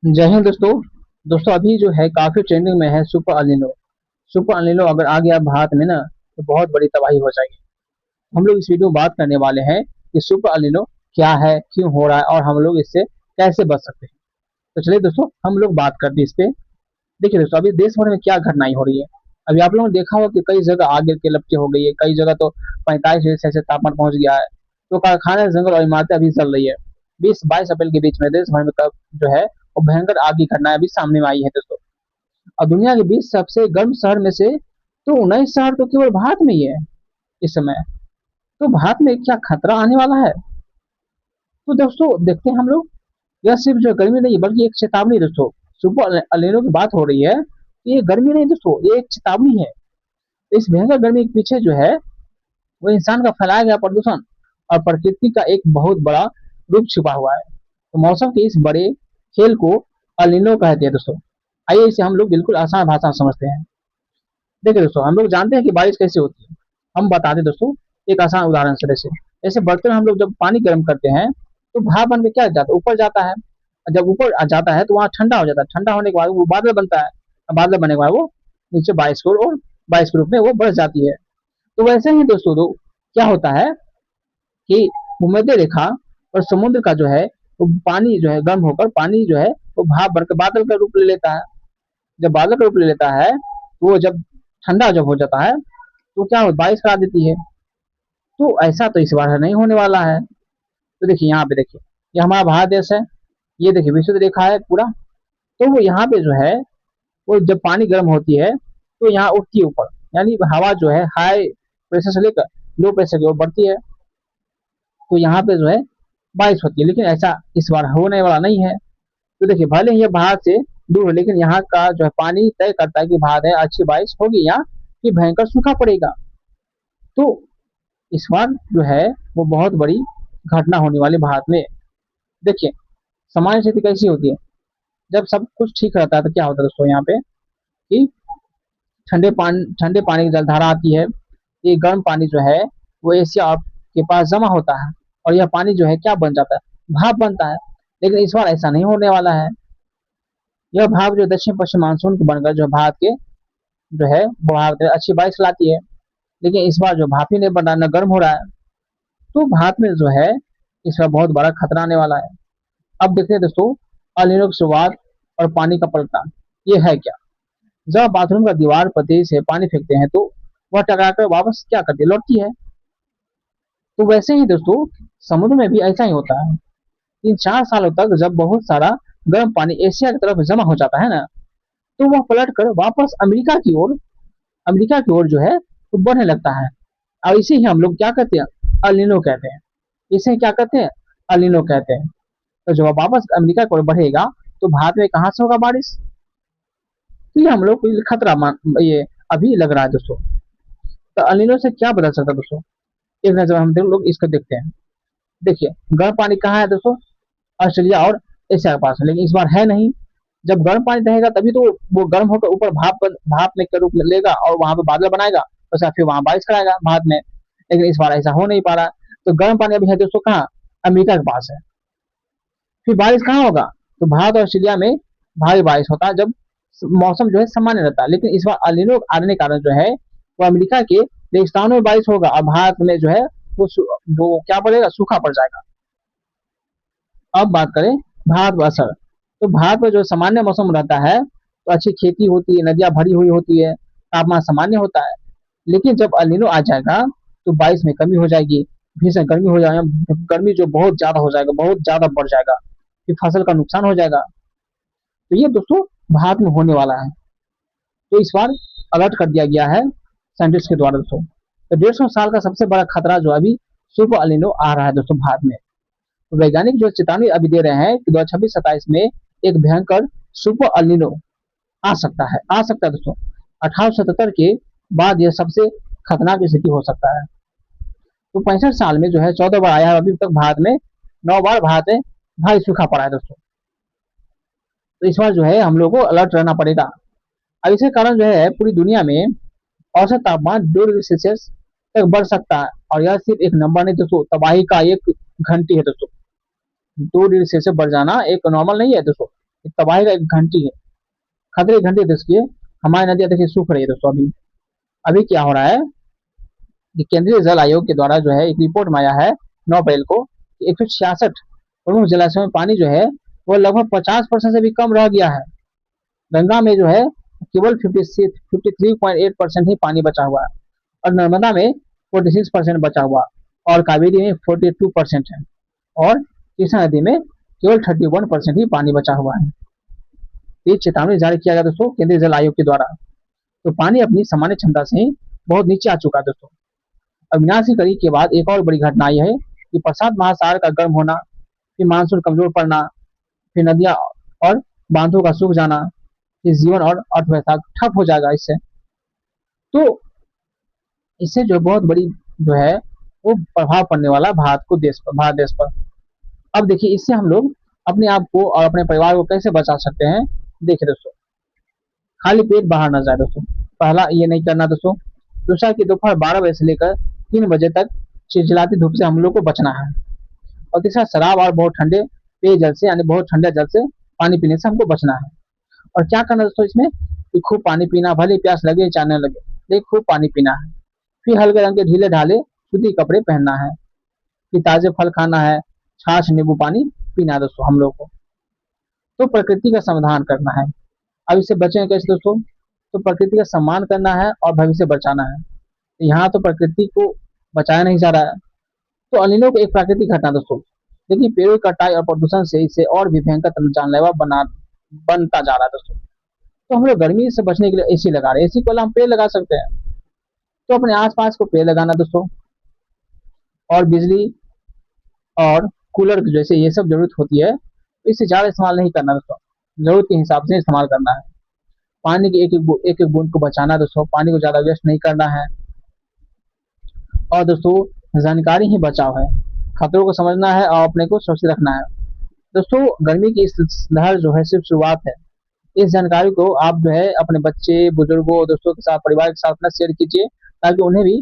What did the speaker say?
जय हिंद दोस्तों। दोस्तों अभी जो है काफी ट्रेंडिंग में है सुपर अलिनो। सुपर अलिनो अगर आ गया भारत में ना तो बहुत बड़ी तबाही हो जाएगी। हम लोग इस वीडियो में बात करने वाले हैं कि सुपर अलिनो क्या है, क्यों हो रहा है और हम लोग इससे कैसे बच सकते हैं। तो चलिए दोस्तों हम लोग बात करते हैं इस पे। देखिए दोस्तों अभी देश भर में क्या घटनाएं हो रही है। अभी आप लोगों ने देखा होगा कि कई जगह आग के लपटें हो गई है, कई जगह तो 45 डिग्री सेल्सियस तापमान पहुंच गया है। तो कारखाने, जंगल और इमारतें अभी जल रही है। 20-22 अप्रैल के बीच में देश भर में कब जो है वो भयंकर आग की घटनाएं अभी सामने में आई है दोस्तों। और दुनिया के 20 सबसे गर्म शहर में से तो 19 शहर तो केवल भारत में ही है इस समय। तो भारत में क्या खतरा आने वाला है? तो दोस्तों देखते हैं हम लोग। यह सिर्फ जो गर्मी नहीं बल्कि एक चेतावनी है दोस्तों। सुपर अलीनो की बात हो रही है, ये गर्मी नहीं दोस्तों, ये एक चेतावनी है। इस भयंकर गर्मी के पीछे जो है वो इंसान का फैलाया गया प्रदूषण और प्रकृति का एक बहुत बड़ा रूप छिपा हुआ है। तो मौसम के इस बड़े खेल को अलिनो कहते हैं दोस्तों। आइए इसे हम लोग बिल्कुल आसान भाषा में समझते हैं। देखिए दोस्तों हम लोग जानते हैं कि बारिश कैसे होती है। हम बताते हैं दोस्तों एक आसान उदाहरण से। जैसे बर्तन हम लोग जब पानी गर्म करते हैं तो भाप बन के क्या जाता है, ऊपर जाता है। और जब ऊपर जाता है तो वहाँ ठंडा हो जाता है। ठंडा होने के बाद वो बादल बनता है। और बादल बनने के बाद वो नीचे बारिश को और बारिश के रूप में वो बरस जाती है। तो वैसे ही दोस्तों दो क्या होता है कि भूमध्य रेखा और समुद्र का जो है वो पानी जो है गर्म होकर पानी जो है वो भाप बनकर बादल का रूप ले लेता है। जब बादल का रूप ले लेता है तो वो जब ठंडा जब हो जाता है तो क्या हो बारिश करा देती है। तो ऐसा तो इस बार नहीं होने वाला है। तो देखिए यहाँ पे देखिए, ये हमारा भारत देश है। ये देखिए विषुवत रेखा है पूरा। तो वो यहाँ पे जो है वो जब पानी गर्म होती है तो यहाँ उठती है ऊपर। यानी हवा जो है हाई प्रेशर से लेकर लो प्रेशर की ओर बढ़ती है। तो यहाँ पे जो है बारिश होती है, लेकिन ऐसा इस बार होने वाला नहीं है। तो देखिए भले ही ये भारत से दूर है लेकिन यहाँ का जो है पानी तय करता है कि भारत है अच्छी बारिश होगी या कि भयंकर सूखा पड़ेगा। तो इस बार जो है वो बहुत बड़ी घटना होने वाली भारत में। देखिए सामान्य स्थिति कैसी होती है। जब सब कुछ ठीक रहता है तो क्या होता है दोस्तों यहाँ पे कि ठंडे पानी की जलधारा आती है। ये गर्म पानी जो है वो एशिया के पास जमा होता है और यह पानी जो है क्या बन जाता है, भाप बनता है। लेकिन इस बार ऐसा नहीं होने वाला है। यह भाप जो दक्षिण पश्चिम मानसून के बनकर जो भारत के जो है भारत में अच्छी बारिश लाती है। लेकिन इस बार जो भाप ही नहीं बन रहा न गर्म हो रहा है। तो भारत में जो है इस बार बहुत बड़ा खतरा आने वाला है। अब देखते हैं दोस्तों अल नीनो की शुरुआत और पानी का पलटना ये है क्या। जब बाथरूम का दीवार पर तेजी से पानी फेंकते हैं तो वह टकराकर वापस क्या करती है, लौटती है। तो वैसे ही दोस्तों समुद्र में भी ऐसा ही होता है। 3-4 सालों तक जब बहुत सारा गर्म पानी एशिया की तरफ जमा हो जाता है ना तो वह पलट कर वापस अमेरिका की ओर जो है वो बढ़ने लगता है। और इसे ही हम लोग क्या कहते हैं, अलिनो कहते हैं। इसे क्या कहते हैं, अलिनो कहते हैं। तो जब वह वापस अमेरिका की ओर बढ़ेगा तो भारत में कहाँ से होगा बारिश। तो ये हम लोग को खतरा ये अभी लग रहा है दोस्तों। तो अलिनो से क्या बदल सकता है दोस्तों, एक नजर हम लोग इसको देखते हैं। देखिए गर्म पानी कहाँ है दोस्तों, ऑस्ट्रेलिया और एशिया के पास है, लेकिन इस बार है नहीं। जब गर्म पानी रहेगा तभी तो वो गर्म होकर ऊपर भाप में का रूप लेगा और वहां पे बादल बनाएगा और फिर वहां बारिश कराएगा भारत में। लेकिन इस बार ऐसा हो नहीं पा रहा। तो गर्म पानी अभी है दोस्तों कहाँ, अमेरिका के पास है। फिर बारिश कहाँ होगा, तो भारत और ऑस्ट्रेलिया में भारी बारिश होता है जब मौसम जो है सामान्य रहता है। लेकिन इस बार अलिनो आने के कारण जो है वो अमेरिका के रेगिस्तानों में बारिश होगा और भारत में जो है वो क्या पड़ेगा, सूखा पड़ जाएगा। अब बात करें भारत पर असर। तो भारत में जो सामान्य मौसम रहता है तो अच्छी खेती होती है, नदियां भरी हुई होती है, तापमान सामान्य होता है। लेकिन जब अलिनो आ जाएगा तो बारिश में कमी हो जाएगी, भीषण गर्मी हो जाएगा, गर्मी जो बहुत ज्यादा हो जाएगा, बहुत ज्यादा बढ़ जाएगा, फिर फसल का नुकसान हो जाएगा। तो ये दोस्तों भारत में होने वाला है। तो इस बार अलर्ट कर दिया गया है साइंटिस्ट के द्वारा दोस्तों। तो 150 साल का सबसे बड़ा खतरा जो अभी सुपर अलिनो आ रहा है दोस्तों भारत में। तो वैज्ञानिक जो चेतावनी अभी दे रहे हैं कि 2026-27 में एक भयंकर सुपर अलिनो आ सकता है दोस्तों। 1877 के बाद यह सबसे खतरनाक स्थिति हो सकता है। तो 65 साल में जो है 14 बार आया है, अभी तक भारत में 9 बार भारत में भारी सूखा पड़ा है दोस्तों। तो इस बार जो है हम लोग को अलर्ट रहना पड़ेगा। अब इसके कारण जो है पूरी दुनिया में औसत तापमान 2 डिग्री सेल्सियस तक बढ़ सकता है। और यह सिर्फ एक नंबर नहीं दोस्तों, तबाही का एक घंटी है दोस्तों। 2 डिग्री सेल्सियस बढ़ जाना एक नॉर्मल नहीं है दोस्तों, तबाही का एक घंटी है, खतरे की घंटी। देखिए हमारी नदियां देखिए सूख रही है दोस्तों। अभी अभी क्या हो रहा है कि केंद्रीय जल आयोग के द्वारा जो है एक रिपोर्ट में आया है 9 अप्रैल को, 166 प्रमुख जलाशयों में पानी जो है वो लगभग 50% से भी कम रह गया है। गंगा में जो है केवल 53.8% ही पानी बचा हुआ है, और नर्मदा में 46% बचा हुआ, और कावेरी में 42% है, और कृष्णा नदी में केवल 31% ही पानी बचा हुआ है। ये चेतावनी जारी किया गया दोस्तों केंद्रीय जल आयोग के द्वारा। तो पानी अपनी सामान्य क्षमता से बहुत नीचे आ चुका है दोस्तों। अविनाशी कड़ी के बाद एक और बड़ी घटना यह है कि प्रशांत महासागर का गर्म होना, फिर मानसून कमजोर पड़ना, फिर नदियां और बांधों का सूख जाना, इस जीवन और अर्थव्यवस्था ठप हो जाएगा इससे। तो इससे जो बहुत बड़ी जो है वो प्रभाव पड़ने वाला भारत देश पर। अब देखिए इससे हम लोग अपने आप को और अपने परिवार को कैसे बचा सकते हैं। देखिए दोस्तों, खाली पेट बाहर ना जाए दोस्तों, पहला ये नहीं करना दोस्तों। दूसरा कि दोपहर 12 बजे से लेकर 3 बजे तक चिलचिलाती धूप से हम लोग को बचना है। और तीसरा, शराब और बहुत ठंडे पेयजल से यानी बहुत ठंडे जल से पानी पीने से हमको बचना है। और क्या करना दोस्तों इसमें कि खूब पानी पीना, भले प्यास लगे चाहे न लगे, लेकिन खूब पानी पीना है। फिर हल्के रंग के ढीले ढाले सूती कपड़े पहनना है। फिर ताजे फल खाना है, छाछ नींबू पानी पीना है दोस्तों हम लोग को। तो प्रकृति का समाधान करना है। अब इससे बचें कैसे दोस्तों? तो प्रकृति का सम्मान करना है और भविष्य बचाना है। तो यहाँ तो प्रकृति को बचाया नहीं जा रहा है। तो अनिलों को एक प्राकृतिक घटना दोस्तों, लेकिन पेड़ों की कटाई और प्रदूषण से इसे और भी भयंकर जानलेवा बनता जा रहा है दोस्तों। तो हम लोग गर्मी से बचने के लिए एसी लगा रहे हैं। एसी को हम पेड़ लगा सकते हैं। तो अपने आसपास को पेड़ लगाना दोस्तों, और बिजली और कूलर जैसे ये सब जरूरत होती है, तो इससे ज्यादा इस्तेमाल नहीं करना दोस्तों, जरूरत के हिसाब से इस्तेमाल करना है। पानी की एक एक बूंद को बचाना दोस्तों, पानी को ज्यादा वेस्ट नहीं करना है। और दोस्तों जानकारी ही बचाव है, खतरों को समझना है और अपने को सुरक्षित रखना है। दोस्तों गर्मी की इस लहर जो है सिर्फ शुरुआत है। इस जानकारी को आप जो है अपने बच्चे, बुजुर्गों, दोस्तों के साथ, परिवार के साथ ना शेयर कीजिए, ताकि उन्हें भी